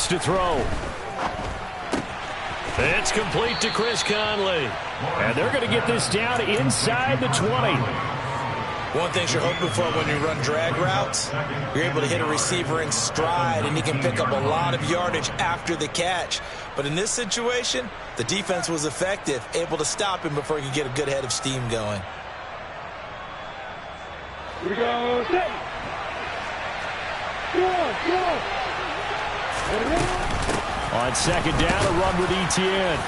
Lawrence to throw. It's complete to Chris Conley. And they're going to get this down inside the 20. One thing you're hoping for when you run drag routes, you're able to hit a receiver in stride, and he can pick up a lot of yardage after the catch. But in this situation, the defense was effective, able to stop him before he could get a good head of steam going. Here we go. On second down, a run with Etienne.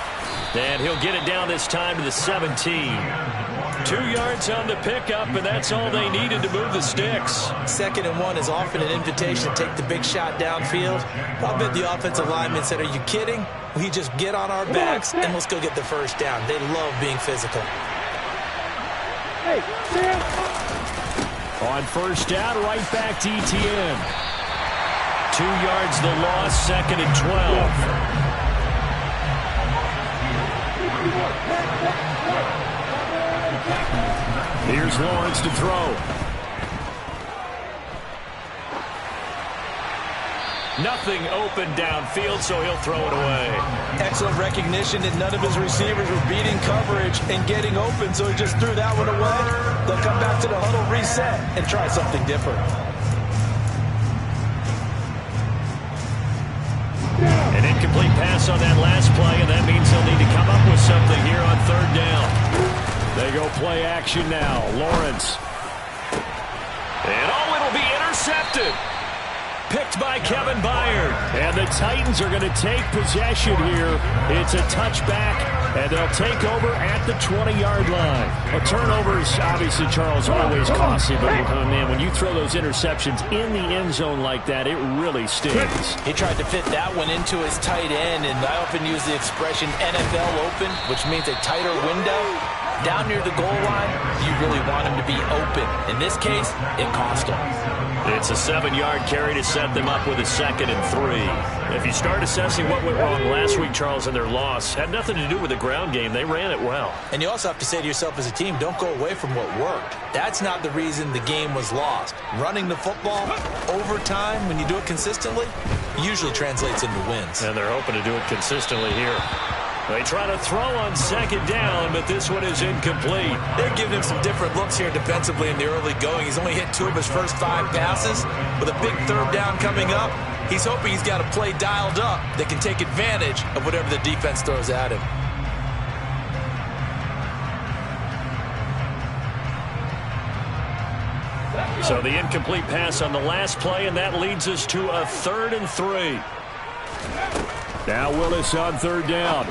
And he'll get it down this time to the 17. 2 yards on the pickup, and that's all they needed to move the sticks. 2nd and 1 is often an invitation to take the big shot downfield. I bet the offensive linemen said, are you kidding? We just get on our backs and let's go get the first down. They love being physical. On first down, right back to Etienne. 2 yards the loss, 2nd and 12. Here's Lawrence to throw. Nothing open downfield, so he'll throw it away. Excellent recognition that none of his receivers were beating coverage and getting open, so he just threw that one away. They'll come back to the huddle, reset, and try something different. An incomplete pass on that last play, and that means they'll need to come up with something here on 3rd down. They go play action now. Lawrence. And it'll be intercepted. Picked by Kevin Byard. And the Titans are going to take possession here. It's a touchback, and they'll take over at the 20-yard line. A turnover is obviously, Charles, always costly, but man, when you throw those interceptions in the end zone like that, it really stings. He tried to fit that one into his tight end, and I often use the expression NFL open, which means a tighter window. Down near the goal line, you really want him to be open. In this case, it cost him. It's a 7-yard carry to set them up with a 2nd and 3. If you start assessing what went wrong last week, Charles, and their loss, had nothing to do with the ground game. They ran it well. And you also have to say to yourself as a team, don't go away from what worked. That's not the reason the game was lost. Running the football over time, when you do it consistently, usually translates into wins. And they're hoping to do it consistently here. They try to throw on 2nd down, but this one is incomplete. They're giving him some different looks here defensively in the early going. He's only hit 2 of his first 5 passes. With a big 3rd down coming up, he's hoping he's got a play dialed up that can take advantage of whatever the defense throws at him. So the incomplete pass on the last play, and that leads us to a 3rd and 3. Now Willis on 3rd down.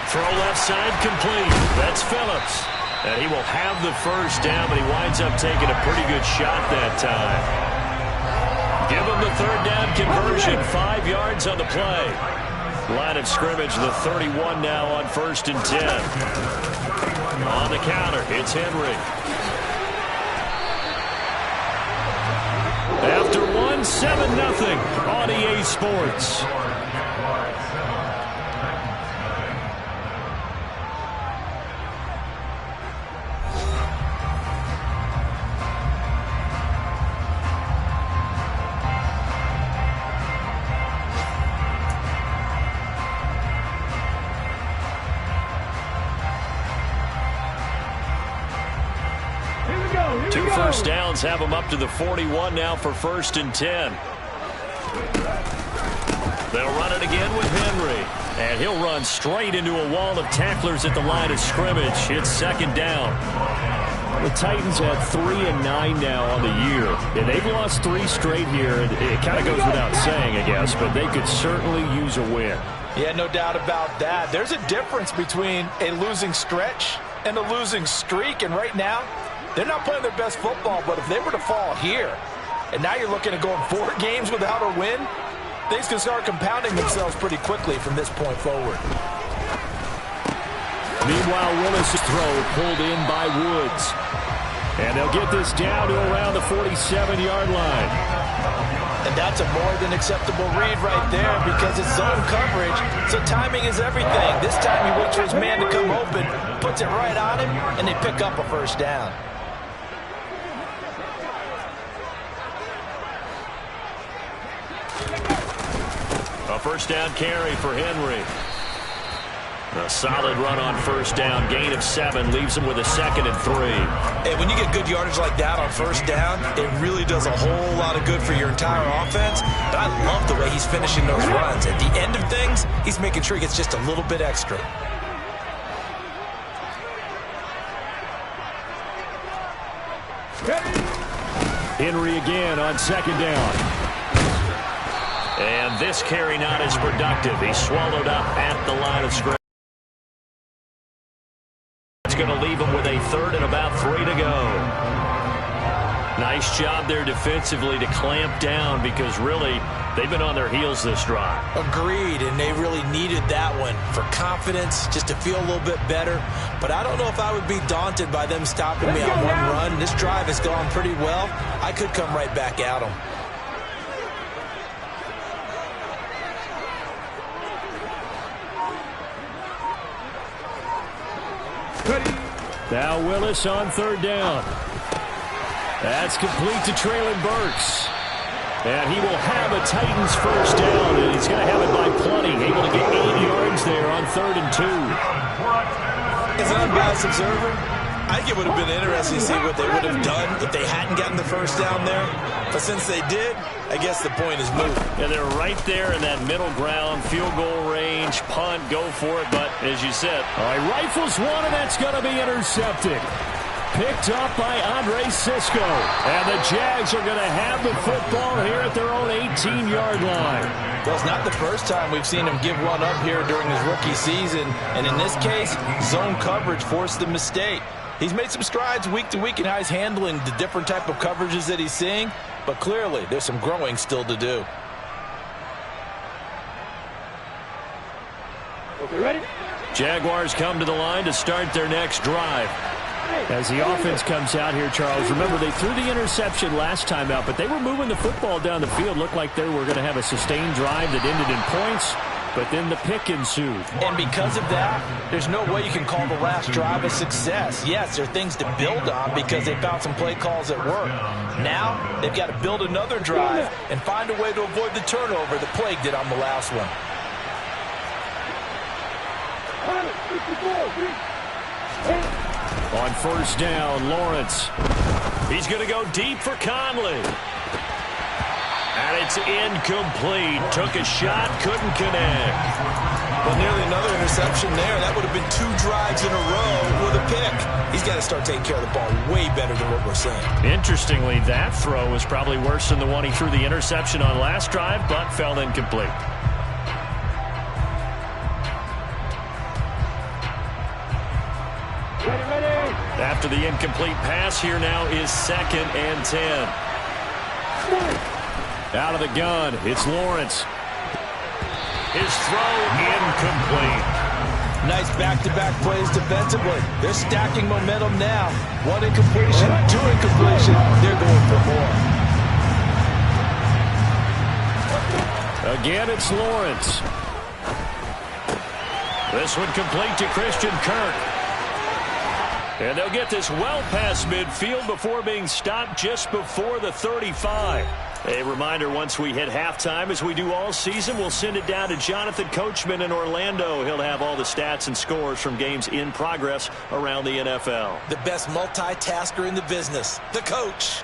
Throw left side complete. That's Phillips. And he will have the first down, but he winds up taking a pretty good shot that time. Give him the 3rd down conversion. 5 yards on the play. Line of scrimmage, the 31 now on 1st and 10. On the counter, it's Henry. After one, 7-0 on EA Sports. First downs have them up to the 41 now for 1st and 10. They'll run it again with Henry. And he'll run straight into a wall of tacklers at the line of scrimmage. It's 2nd down. The Titans had 3-9 now on the year. And they've lost 3 straight here. It kind of goes without saying, I guess, but they could certainly use a win. Yeah, no doubt about that. There's a difference between a losing stretch and a losing streak. And right now, they're not playing their best football, but if they were to fall here, and now you're looking at going 4 games without a win, things can start compounding themselves pretty quickly from this point forward. Meanwhile, Willis' throw pulled in by Woods. And they'll get this down to around the 47-yard line. And that's a more than acceptable read right there because it's zone coverage, so timing is everything. This time he waits for his man to come open, puts it right on him, and they pick up a first down. A first down carry for Henry. A solid run on first down. Gain of 7 leaves him with a 2nd and 3. And when you get good yardage like that on first down, it really does a whole lot of good for your entire offense. But I love the way he's finishing those runs. At the end of things, he's making sure he gets just a little bit extra. Henry again on 2nd down. And this carry not as productive. He's swallowed up at the line of scrimmage. It's going to leave him with a 3rd and about 3 to go. Nice job there defensively to clamp down because really they've been on their heels this drive. Agreed, and they really needed that one for confidence, just to feel a little bit better. But I don't know if I would be daunted by them stopping me on one run. This drive has gone pretty well. I could come right back at them. Now Willis on 3rd down. That's complete to Traylon Burks. And he will have a Titans first down, and he's going to have it by plenty. Able to get 8 yards there on 3rd and 2. As an unbiased observer, I think it would have been interesting to see what they would have done if they hadn't gotten the first down there. But since they did, I guess the point is moot. And they're right there in that middle ground, field goal range, punt, go for it. But as you said, all right, rifles one, and that's going to be intercepted. Picked up by Andre Sisco. And the Jags are going to have the football here at their own 18-yard line. Well, it's not the first time we've seen him give one up here during his rookie season. And in this case, zone coverage forced the mistake. He's made some strides week to week in how he's handling the different type of coverages that he's seeing. But clearly, there's some growing still to do. Okay, ready? Jaguars come to the line to start their next drive. As the offense comes out here, Charles, remember they threw the interception last time out, but they were moving the football down the field. Looked like they were going to have a sustained drive that ended in points, but then the pick ensued. And because of that, there's no way you can call the last drive a success. Yes, there are things to build on because they found some play calls at work. Now, they've got to build another drive and find a way to avoid the turnover that plagued it on the last one. On first down, Lawrence. He's going to go deep for Conley. And it's incomplete. Took a shot, couldn't connect. Well, nearly another interception there. That would have been 2 drives in a row with a pick. He's got to start taking care of the ball way better than what we're saying. Interestingly, that throw was probably worse than the one he threw the interception on last drive, but fell incomplete. After the incomplete pass, here now is 2nd and 10. Out of the gun, it's Lawrence. His throw incomplete. Nice back-to-back plays defensively. They're stacking momentum now. 1 incompletion, 2 incompletion. They're going for more. Again, it's Lawrence. This one complete to Christian Kirk. And they'll get this well past midfield before being stopped just before the 35. A reminder, once we hit halftime, as we do all season, we'll send it down to Jonathan Coachman in Orlando. He'll have all the stats and scores from games in progress around the NFL. The best multitasker in the business, the coach.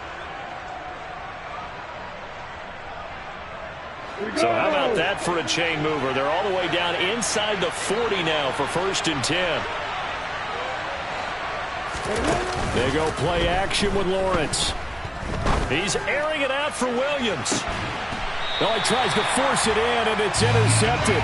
So how about that for a chain mover? They're all the way down inside the 40 now for 1st and 10. They go play action with Lawrence. He's airing it out for Williams. Oh, he tries to force it in, and it's intercepted.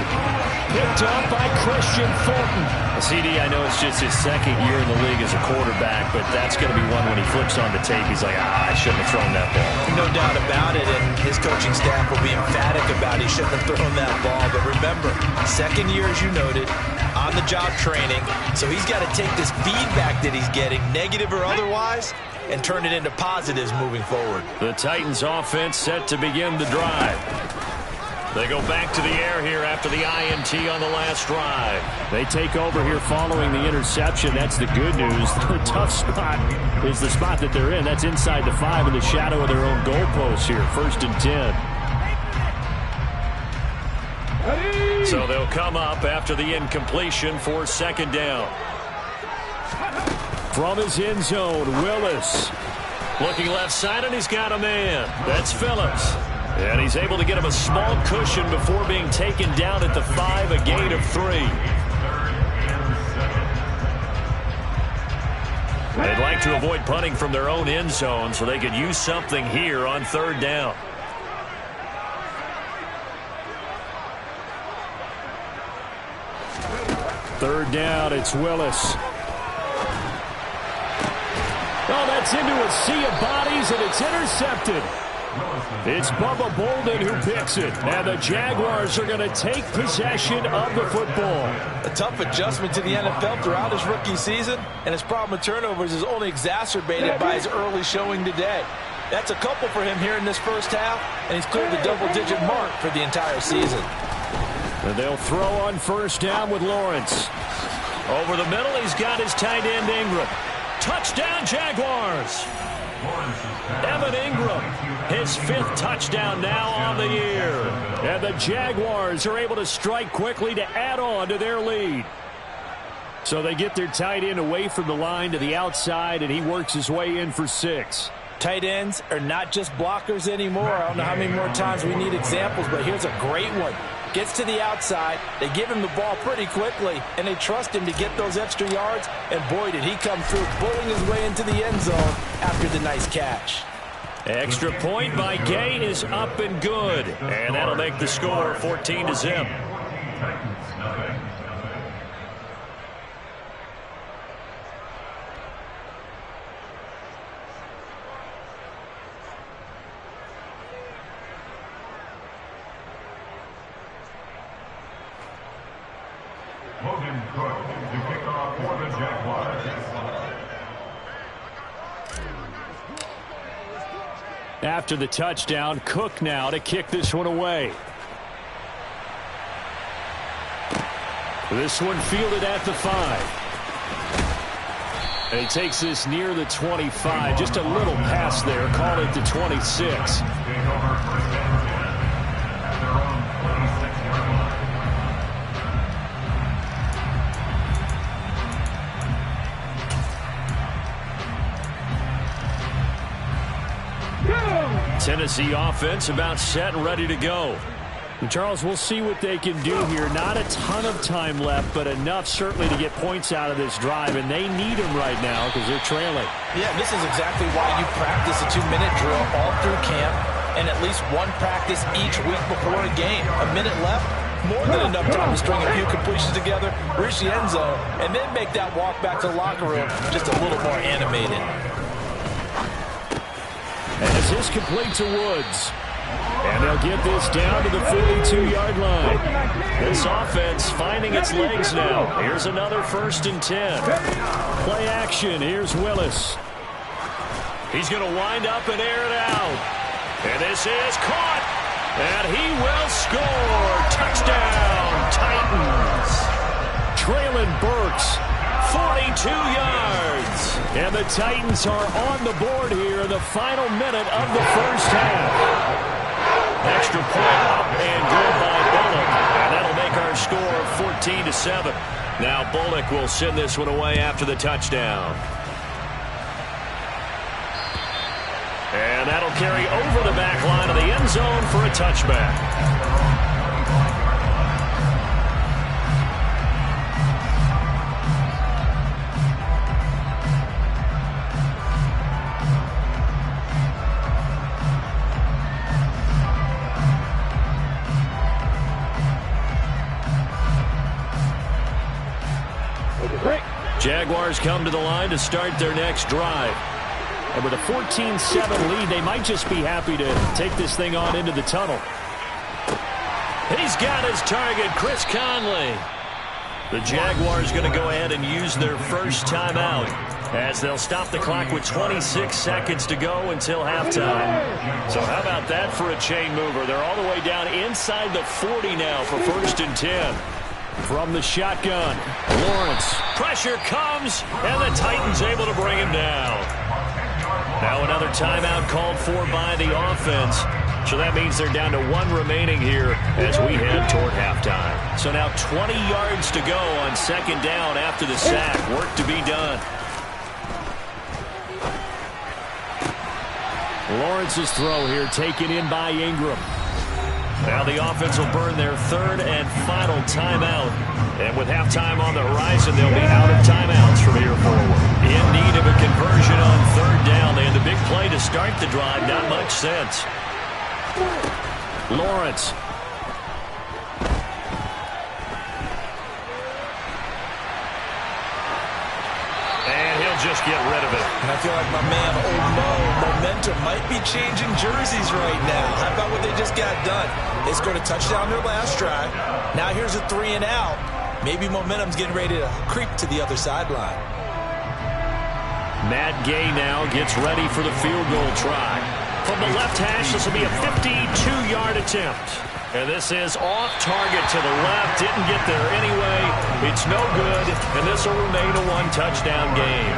Picked up by Christian Fulton. CD, I know it's just his 2nd year in the league as a quarterback, but that's going to be one when he flips on the tape. He's like, I shouldn't have thrown that ball. No doubt about it, and his coaching staff will be emphatic about he shouldn't have thrown that ball. But remember, 2nd year, as you noted, on-the-job training. So he's got to take this feedback that he's getting, negative or otherwise, and turn it into positives moving forward. The Titans offense set to begin the drive. They go back to the air here after the INT on the last drive. They take over here following the interception. That's the good news. The tough spot is the spot that they're in. That's inside the 5 in the shadow of their own goalposts here. 1st and 10. So they'll come up after the incompletion for second down. From his end zone, Willis. Looking left side, and he's got a man. That's Phillips. And he's able to get him a small cushion before being taken down at the 5, a gain of 3. They'd like to avoid punting from their own end zone so they could use something here on third down. Third down, it's Willis. Oh, that's into a sea of bodies, and it's intercepted. It's Bubba Bolden who picks it, and the Jaguars are going to take possession of the football. A tough adjustment to the NFL throughout his rookie season, and his problem with turnovers is only exacerbated by his early showing today. That's a couple for him here in this first half, and he's cleared the double-digit mark for the entire season. And they'll throw on first down with Lawrence. Over the middle, he's got his tight end Ingram. Touchdown, Jaguars! Evan Ingram, his 5th touchdown now on the year. And the Jaguars are able to strike quickly to add on to their lead. So they get their tight end away from the line to the outside, and he works his way in for 6. Tight ends are not just blockers anymore. I don't know how many more times we need examples, but here's a great one. Gets to the outside, they give him the ball pretty quickly, and they trust him to get those extra yards, and boy, did he come through, bulling his way into the end zone after the nice catch. Extra point by Gay is up and good, and that'll make the score 14-0. After the touchdown, Cook now to kick this one away. This one fielded at the 5. And he takes this near the 25. Just a little pass there. Call it the 26. Tennessee offense about set and ready to go. And Charles, we'll see what they can do here. Not a ton of time left, but enough certainly to get points out of this drive, and they need them right now because they're trailing. Yeah, this is exactly why you practice a 2-minute drill all through camp and at least one practice each week before a game. A minute left, more than enough time to string a few completions together, reach the end zone, and then make that walk back to the locker room just a little more animated. As this complete to Woods. And they'll get this down to the 42-yard line. This offense finding its legs now. Here's another 1st and 10. Play action. Here's Willis. He's going to wind up and air it out. And this is caught. And he will score. Touchdown, Titans. Traylon Burks, 42 yards. And the Titans are on the board here in the final minute of the first half. Extra point up and good by Bullock. And that'll make our score 14-7. Now Bullock will send this one away after the touchdown. And that'll carry over the back line of the end zone for a touchback. Jaguars come to the line to start their next drive. And with a 14-7 lead, they might just be happy to take this thing on into the tunnel. He's got his target, Chris Conley. The Jaguars going to go ahead and use their first timeout as they'll stop the clock with 26 seconds to go until halftime. So how about that for a chain mover? They're all the way down inside the 40 now for 1st and 10. From the shotgun, Lawrence. Pressure comes, and the Titans able to bring him down. Now another timeout called for by the offense. So that means they're down to 1 remaining here as we head toward halftime. So now 20 yards to go on second down after the sack. Work to be done. Lawrence's throw here taken in by Ingram. Now the offense will burn their third and final timeout. And with halftime on the horizon, they'll be out of timeouts from here forward. In need of a conversion on third down. They had the big play to start the drive. Not much sense. Lawrence. And he'll just get rid of it. And I feel like my man, Old Mo, momentum might be changing jerseys right now. How about what they just got done? They scored a touchdown their last drive. Now here's a 3 and out. Maybe momentum's getting ready to creep to the other sideline. Matt Gay now gets ready for the field goal try. From the left hash, this will be a 52-yard attempt. And this is off target to the left. Didn't get there anyway. It's no good, and this will remain a one-touchdown game.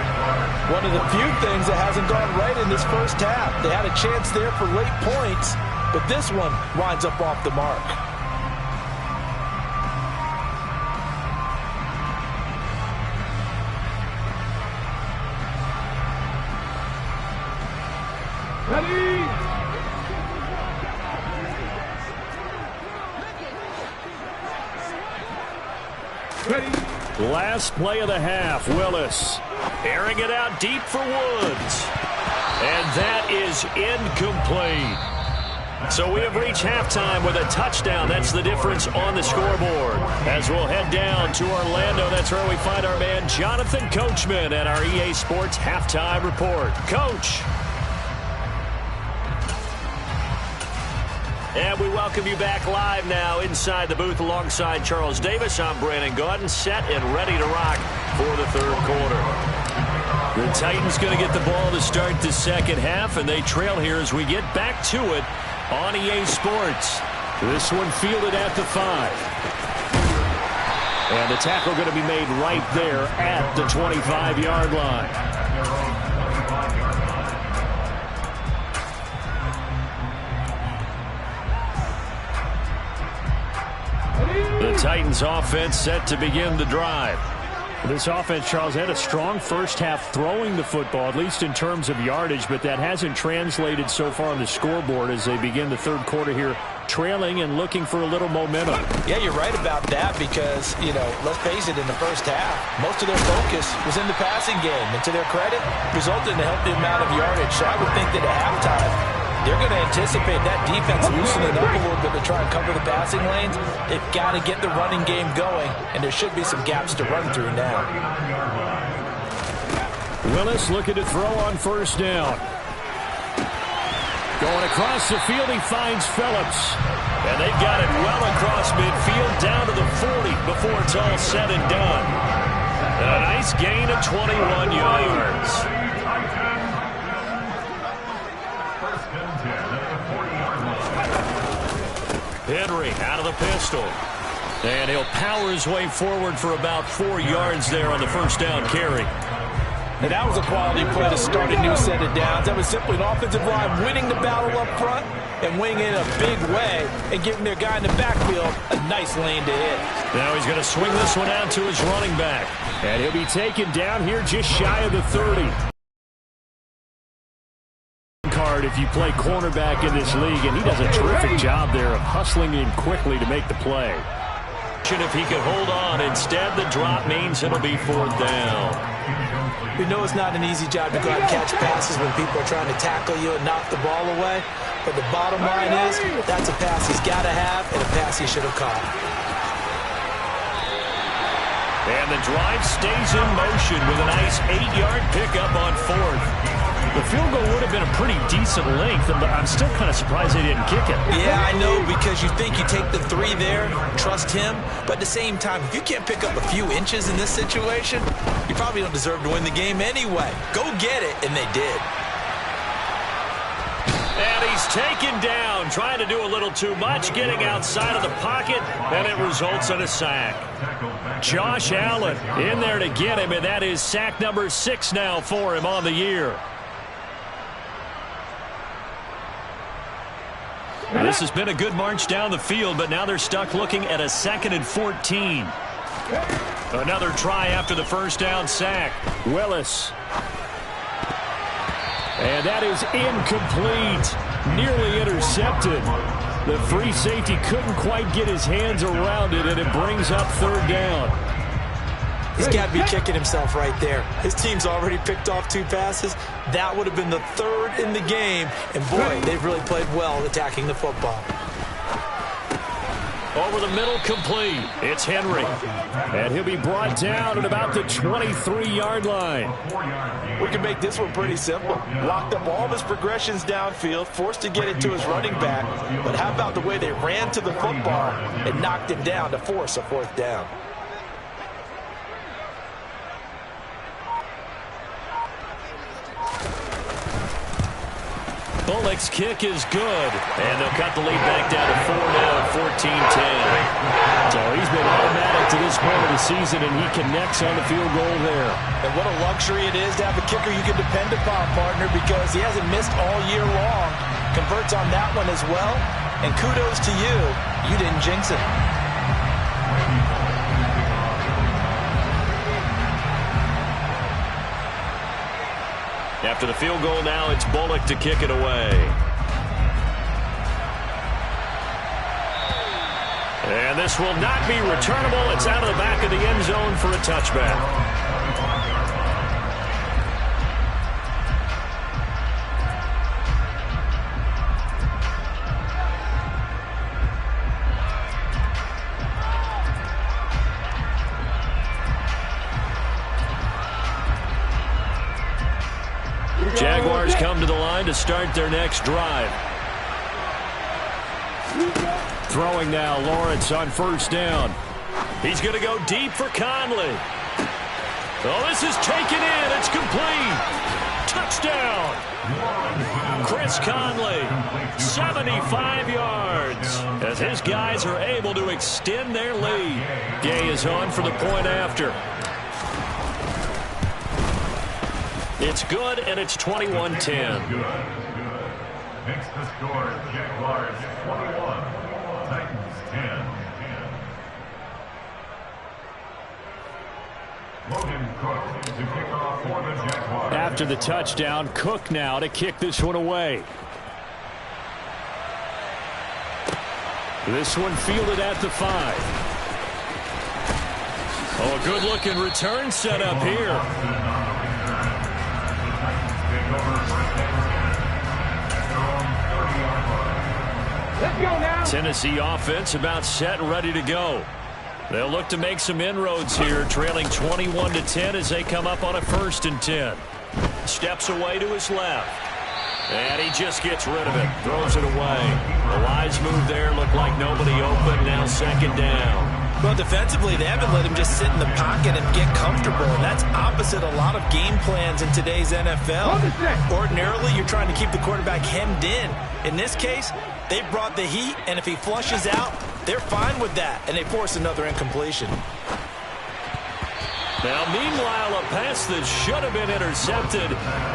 One of the few things that hasn't gone right in this first half. They had a chance there for late points, but this one winds up off the mark. Last play of the half, Willis airing it out deep for Woods. And that is incomplete. So we have reached halftime with a touchdown. That's the difference on the scoreboard. As we'll head down to Orlando, that's where we find our man Jonathan Coachman at our EA Sports Halftime Report. Coach. And we welcome you back live now inside the booth alongside Charles Davis. I'm Brandon Gaudin, set and ready to rock for the third quarter. The Titans going to get the ball to start the second half, and they trail here as we get back to it on EA Sports. This one fielded at the 5. And the tackle going to be made right there at the 25-yard line. The Titans offense set to begin the drive. This offense, Charles, had a strong first half throwing the football, at least in terms of yardage, but that hasn't translated so far on the scoreboard as they begin the third quarter here, trailing and looking for a little momentum. Yeah, you're right about that because, let's face it, in the first half, most of their focus was in the passing game. And to their credit, resulted in a healthy amount of yardage. So I would think that at halftime, they're going to anticipate that defense loosening up a little bit to try and cover the passing lanes. They've got to get the running game going, and there should be some gaps to run through now. Willis looking to throw on first down. Going across the field, he finds Phillips. And they've got it well across midfield, down to the 40 before it's all said and done. And a nice gain of 21 yards. Henry out of the pistol. And he'll power his way forward for about 4 yards there on the first down carry. And that was a quality play to start a new set of downs. That was simply an offensive line winning the battle up front and winning it in a big way and giving their guy in the backfield a nice lane to hit. Now he's going to swing this one out to his running back. And he'll be taken down here just shy of the 30. If you play cornerback in this league, and he does a terrific job there of hustling in quickly to make the play. If he could hold on, instead the drop means it'll be fourth down. We know it's not an easy job to go out and catch passes when people are trying to tackle you and knock the ball away, but the bottom line is that's a pass he's got to have and a pass he should have caught. And the drive stays in motion with a nice 8-yard pickup on fourth. The field goal would have been a pretty decent length, but I'm still kind of surprised they didn't kick it. Yeah, I know, because you think you take the 3 there, trust him, but at the same time, if you can't pick up a few inches in this situation, you probably don't deserve to win the game anyway. Go get it, and they did. And he's taken down, trying to do a little too much, getting outside of the pocket, and it results in a sack. Josh Allen in there to get him, and that is sack number 6 now for him on the year. This has been a good march down the field, but now they're stuck looking at a 2nd and 14. Another try after the first down sack. Willis. And that is incomplete. Nearly intercepted. The free safety couldn't quite get his hands around it, and it brings up 3rd down. He's got to be kicking himself right there. His team's already picked off 2 passes. That would have been the 3rd in the game. And, boy, they've really played well attacking the football. Over the middle, complete. It's Henry. And he'll be brought down at about the 23-yard line. We can make this one pretty simple. Locked up all of his progressions downfield, forced to get it to his running back. But how about the way they ran to the football and knocked him down to force a 4th down? Bullock's kick is good. And they'll cut the lead back down to 4 now at 14-10. So he's been automatic to this point of the season, and he connects on the field goal there. And what a luxury it is to have a kicker you can depend upon, partner, because he hasn't missed all year long. Converts on that one as well. And kudos to you. You didn't jinx it. After the field goal now, it's Bullock to kick it away. And this will not be returnable. It's out of the back of the end zone for a touchback. Jaguars come to the line to start their next drive. Throwing now, Lawrence on 1st down. He's going to go deep for Conley. Oh, this is taken in. It's complete. Touchdown. Chris Conley, 75 yards, as his guys are able to extend their lead. Gay is on for the point after. It's good, and it's 21-10. Makes the score Jaguars 21, Titans 10. Logan Cook to kick off for the Jaguars. After the touchdown, Cook now to kick this one away. This one fielded at the 5. Oh, a good-looking return set up here. Tennessee offense about set and ready to go. They'll look to make some inroads here, trailing 21-10 as they come up on a 1st and 10. Steps away to his left. And he just gets rid of it. Throws it away. The wise move there. Looked like nobody open. Now 2nd down. Well, defensively, they haven't let him just sit in the pocket and get comfortable. And that's opposite a lot of game plans in today's NFL. Ordinarily, you're trying to keep the quarterback hemmed in. In this case, they brought the heat, and if he flushes out, they're fine with that, and they force another incompletion. Now, meanwhile, a pass that should have been intercepted,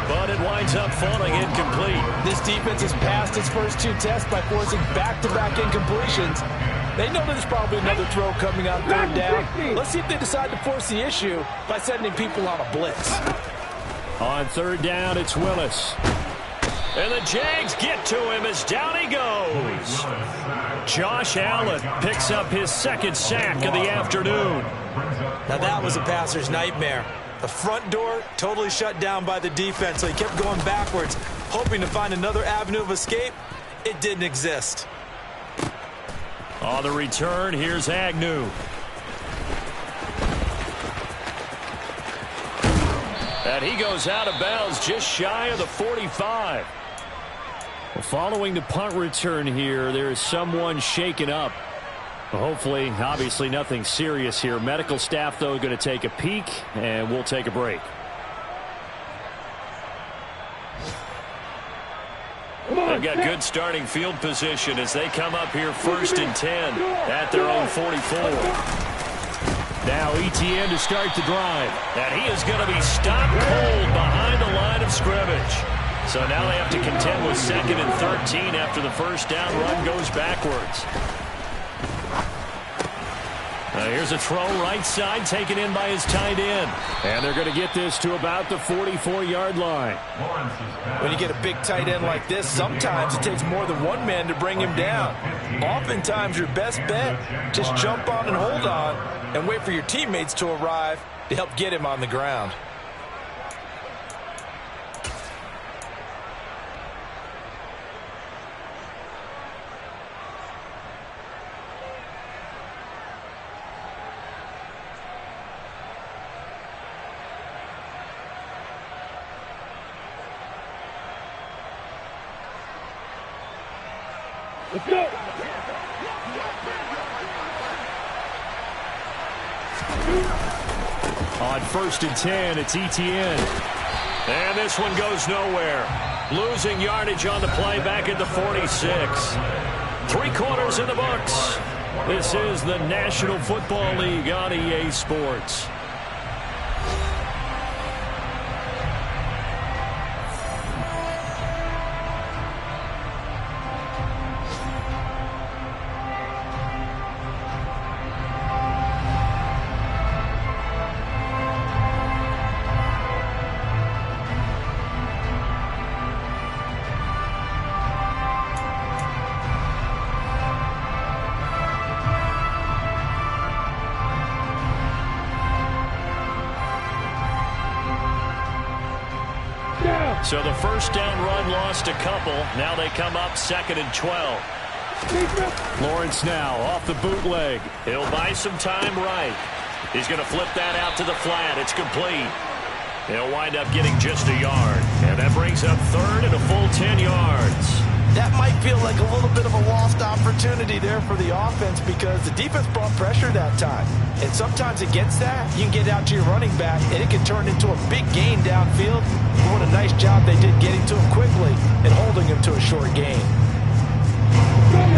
but it winds up falling incomplete. This defense has passed its first 2 tests by forcing back-to-back incompletions. They know there's probably another throw coming on 3rd down. Let's see if they decide to force the issue by sending people on a blitz. On 3rd down, it's Willis. And the Jags get to him as down he goes. Josh Allen picks up his 2nd sack of the afternoon. Now that was a passer's nightmare. The front door totally shut down by the defense, so he kept going backwards, hoping to find another avenue of escape. It didn't exist. On the return, here's Agnew. And he goes out of bounds just shy of the 45. Well, following the punt return here, there is someone shaken up. Hopefully, obviously nothing serious here. Medical staff, though, going to take a peek, and we'll take a break. They've got good starting field position as they come up here 1st and 10 at their own 44. Now ETN to start the drive. And he is going to be stopped cold behind the line of scrimmage. So now they have to contend with 2nd and 13 after the first down run goes backwards. Here's a throw right side taken in by his tight end. And they're going to get this to about the 44-yard line. When you get a big tight end like this, sometimes it takes more than one man to bring him down. Oftentimes your best bet, just jump on and hold on and wait for your teammates to arrive to help get him on the ground. Let's go. On 1st and 10, it's Etienne. And this one goes nowhere. Losing yardage on the play back at the 46. 3 quarters in the books. This is the National Football League on EA Sports. So the first down run lost a couple. Now they come up 2nd and 12. Lawrence now off the bootleg. He'll buy some time right. He's going to flip that out to the flat. It's complete. He'll wind up getting just a yard. And that brings up 3rd and a full 10 yards. That might feel like a little bit of a lost opportunity there for the offense because the defense brought pressure that time. And sometimes against that, you can get out to your running back, and it can turn into a big gain downfield. But what a nice job they did getting to him quickly and holding him to a short gain.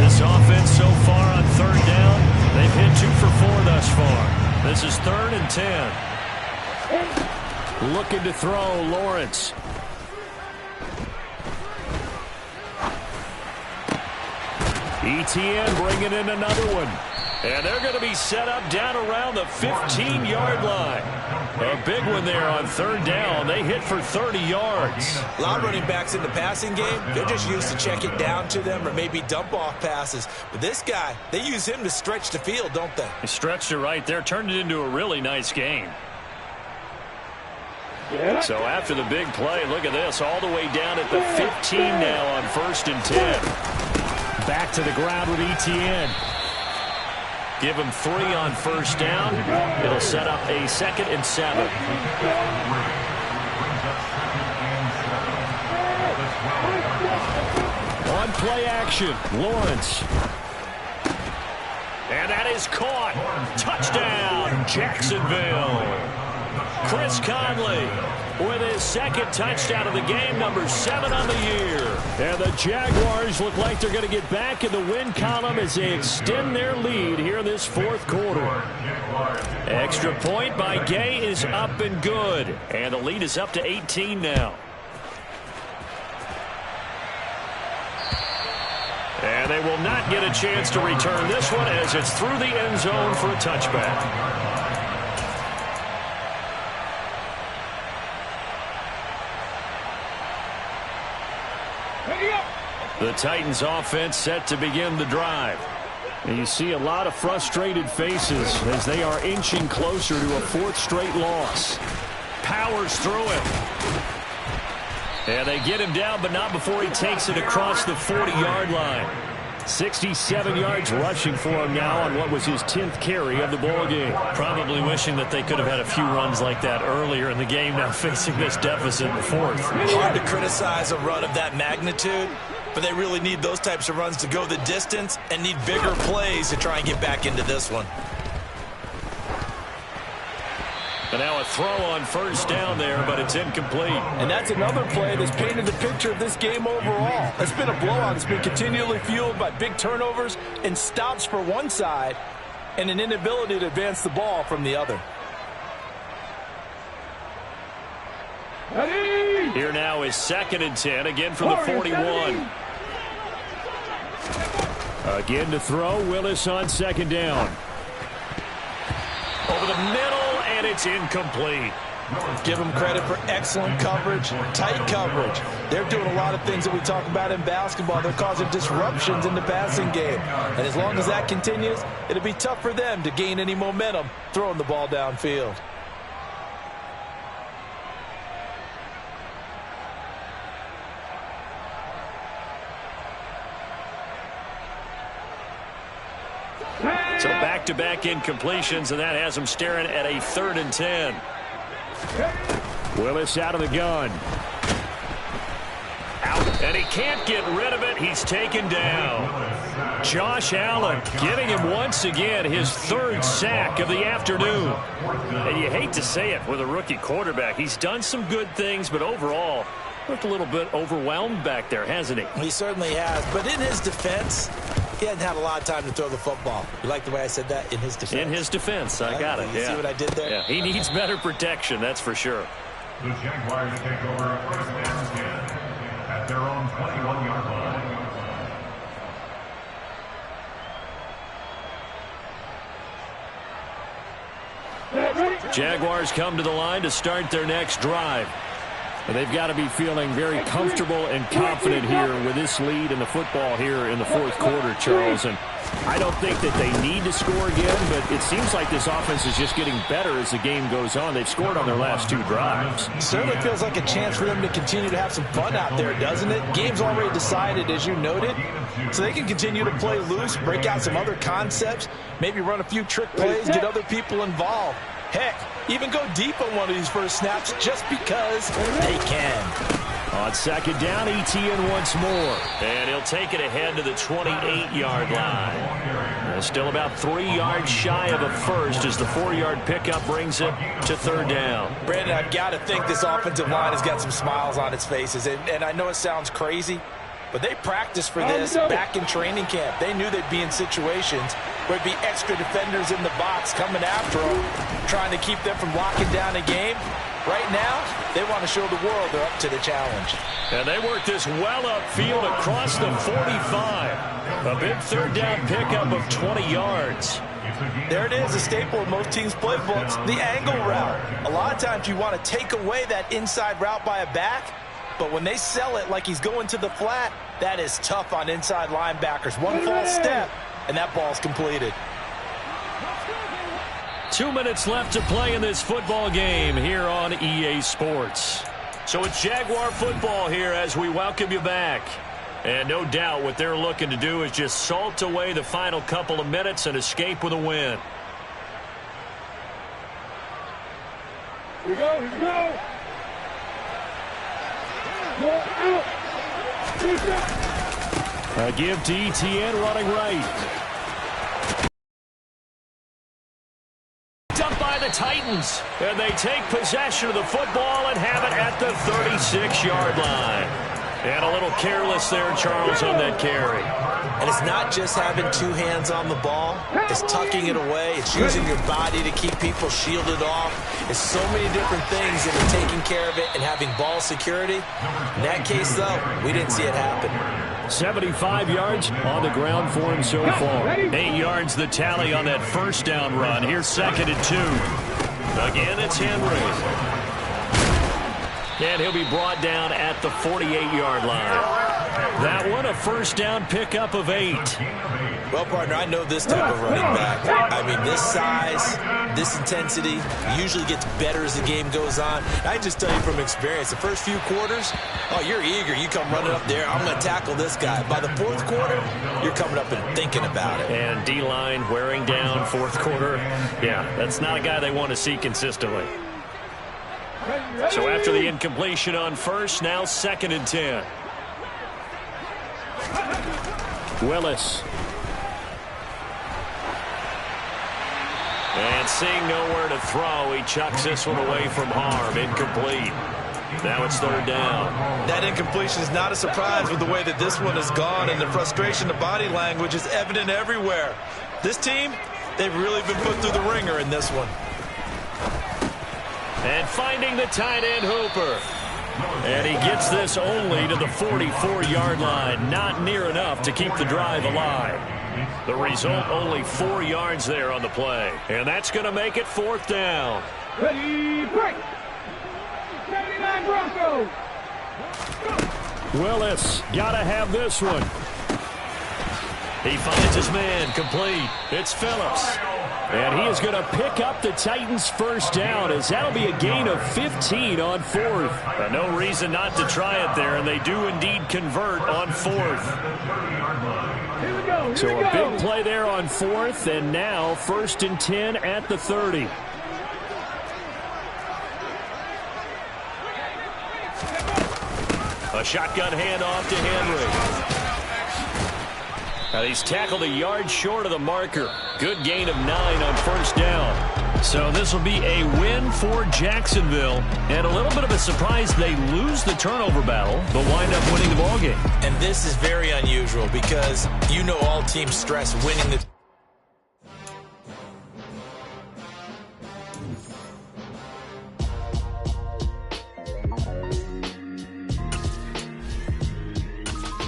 This offense so far on 3rd down, they've hit 2 for 4 thus far. This is 3rd and 10. Looking to throw, Lawrence. Etienne bringing in another one. And they're going to be set up down around the 15-yard line. A big one there on 3rd down. They hit for 30 yards. A lot of running backs in the passing game, they're just used to check it down to them or maybe dump off passes. But this guy, they use him to stretch the field, don't they? He stretched it right there, turned it into a really nice game. So after the big play, look at this, all the way down at the 15 now on 1st and 10. Back to the ground with Etienne. Give him 3 on 1st down. It'll set up a 2nd and 7. On play action, Lawrence. And that is caught. Touchdown, Jacksonville. Chris Conley with his 2nd touchdown of the game, number 7 on the year. And the Jaguars look like they're going to get back in the win column as they extend their lead here in this 4th quarter. Extra point by Gay is up and good. And the lead is up to 18 now. And they will not get a chance to return this one as it's through the end zone for a touchback. The Titans offense set to begin the drive. And you see a lot of frustrated faces as they are inching closer to a 4th straight loss. Powers through it. And they get him down, but not before he takes it across the 40-yard line. 67 yards rushing for him now on what was his 10th carry of the ball game. Probably wishing that they could have had a few runs like that earlier in the game, now facing this deficit in the 4th. Hard to criticize a run of that magnitude, but they really need those types of runs to go the distance and need bigger plays to try and get back into this one. And now a throw on 1st down there, but it's incomplete. And that's another play that's painted the picture of this game overall. It's been a blowout. It's been continually fueled by big turnovers and stops for one side and an inability to advance the ball from the other. Here now is 2nd and 10, again from the 41. Again to throw, Willis on 2nd down. Over the middle, and it's incomplete. Give them credit for excellent coverage, tight coverage. They're doing a lot of things that we talk about in basketball. They're causing disruptions in the passing game. And as long as that continues, it'll be tough for them to gain any momentum throwing the ball downfield. So back-to-back incompletions, and that has them staring at a 3rd and 10. Willis out of the gun. Out, and he can't get rid of it. He's taken down. Josh Allen giving him once again his 3rd sack of the afternoon. And you hate to say it with a rookie quarterback. He's done some good things, but overall, looked a little bit overwhelmed back there, hasn't he? He certainly has. But in his defense, he hadn't had a lot of time to throw the football. You like the way I said that? In his defense. In his defense. I got it. You see what I did there? Yeah. He needs better protection, that's for sure. The Jaguars take over 1st and 10 at their own 21-yard line. Jaguars come to the line to start their next drive. And they've got to be feeling very comfortable and confident here with this lead in the football here in the 4th quarter, Charles. And I don't think that they need to score again, but it seems like this offense is just getting better as the game goes on. They've scored on their last 2 drives. It certainly feels like a chance for them to continue to have some fun out there, doesn't it? Game's already decided, as you noted, so they can continue to play loose, break out some other concepts, maybe run a few trick plays, get other people involved. Heck, even go deep on one of these first snaps just because they can. On 2nd down, Etienne once more. And he'll take it ahead to the 28-yard line. Still about 3 yards shy of a first as the 4-yard pickup brings it to 3rd down. Brandon, I've got to think this offensive line has got some smiles on its faces. And I know it sounds crazy, but they practiced for this back in training camp. They knew they'd be in situations where it'd be extra defenders in the box coming after them, trying to keep them from locking down a game. Right now, they want to show the world they're up to the challenge. And they work this well upfield across the 45. A big 3rd down pickup of 20 yards. There it is, a staple of most teams' playbooks, the angle route. A lot of times you want to take away that inside route by a back, but when they sell it like he's going to the flat, that is tough on inside linebackers. One false step, and that ball's completed. 2 minutes left to play in this football game here on EA Sports. So it's Jaguar football here as we welcome you back. And no doubt what they're looking to do is just salt away the final couple of minutes and escape with a win. Here we go, here we go. A give to Etienne running right. Dumped by the Titans. And they take possession of the football and have it at the 36-yard line. And a little careless there, Charles, on that carry. And it's not just having 2 hands on the ball. It's tucking it away. It's using your body to keep people shielded off. It's so many different things into taking care of it and having ball security. In that case, though, we didn't see it happen. 75 yards on the ground for him so far. 8 yards the tally on that 1st down run. Here's 2nd and 2. Again, it's Henry. And he'll be brought down at the 48-yard line. That one, a 1st down pickup of 8. Well, partner, I know this type of running back. I mean, this size, this intensity usually gets better as the game goes on. I just tell you from experience, the first few quarters, oh, you're eager. You come running up there, I'm going to tackle this guy. By the 4th quarter, you're coming up and thinking about it. And D-line wearing down 4th quarter. Yeah, that's not a guy they want to see consistently. So after the incompletion on 1st, now 2nd and 10. Willis. And seeing nowhere to throw, he chucks this one away from harm. Incomplete. Now it's 3rd down. That incompletion is not a surprise with the way that this one has gone, and the frustration, the body language is evident everywhere. This team, they've really been put through the ringer in this one. And finding the tight end, Hooper. And he gets this only to the 44-yard line. Not near enough to keep the drive alive. The result, only 4 yards there on the play. And that's going to make it 4th down. Ready, break. 79 Broncos. Willis, got to have this one. He finds his man, complete. It's Phillips. And he is going to pick up the Titans' first down, as that'll be a gain of 15 on 4th. No reason not to try it there, and they do indeed convert on 4th. Here we go. So a big play there on 4th, and now 1st and 10 at the 30. A shotgun handoff to Henry. Now he's tackled a yard short of the marker. Good gain of 9 on 1st down. So this will be a win for Jacksonville. And a little bit of a surprise, they lose the turnover battle, but wind up winning the ballgame. And this is very unusual because you know all teams stress winning the...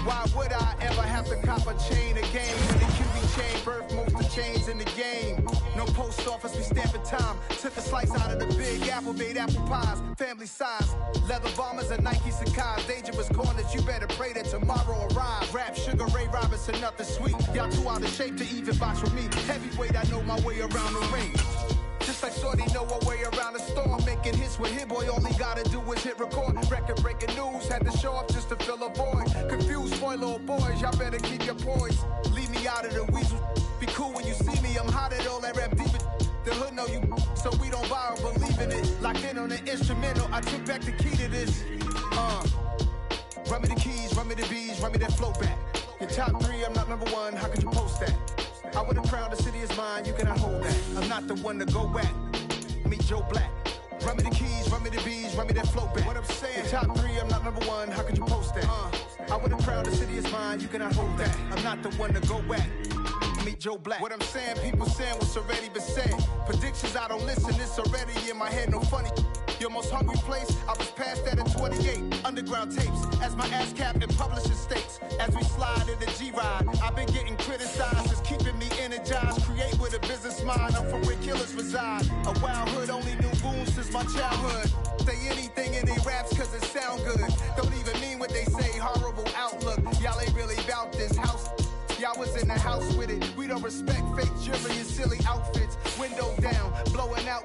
Why would I ever have to cop a chain again? When the QB chain birth most of chains in the game. No post office, we stamping time. Took a slice out of the big apple, made apple pies. Family size, leather bombers and Nike Sacai's. Dangerous corners, you better pray that tomorrow arrives. Rap, Sugar Ray Robinson, nothing sweet. Y'all too out of shape to even box with me. Heavyweight, I know my way around the ring. Just like Shorty know a way around the storm. Making hits with Hit Boy, all he gotta do is hit record. Record-breaking news, had to show up just to fill a void. Confused, spoiled little boys, y'all better keep your poise. Leave me out of the weasel. Be cool when you see me, I'm hot at all that rap deep. The hood know you, so we don't borrow, believe in it. Locked in on the instrumental, I took back the key to this. Run me the keys, run me the bees, run me that flow back. Your top 3, I'm not number 1, how could you post that? I would have crowned the city is mine, you cannot hold that. I'm not the one to go back. Meet Joe Black. Run me the keys, run me the bees, run me that flow back. What I'm saying, your top 3, I'm not number 1, how could you post that? I would have crowned the city is mine, you cannot hold that. I'm not the one to go back. Meet Joe Black. What I'm saying, people saying what's already been said. Predictions, I don't listen, it's already in my head, no funny. Your most hungry place, I was past that at 28. Underground tapes, as my ass cap in publishing states. As we slide in the G-Ride, I've been getting criticized, it's keeping me energized. Create with a business mind, I'm from where killers reside. A wild hood, only knew goons since my childhood. Say anything in they raps cause it sound good. Don't even mean what they say, horrible outlook. Y'all ain't really about this house. Y'all was in the house with it. We don't respect fake jewelry and silly outfits. Window down, blowing out.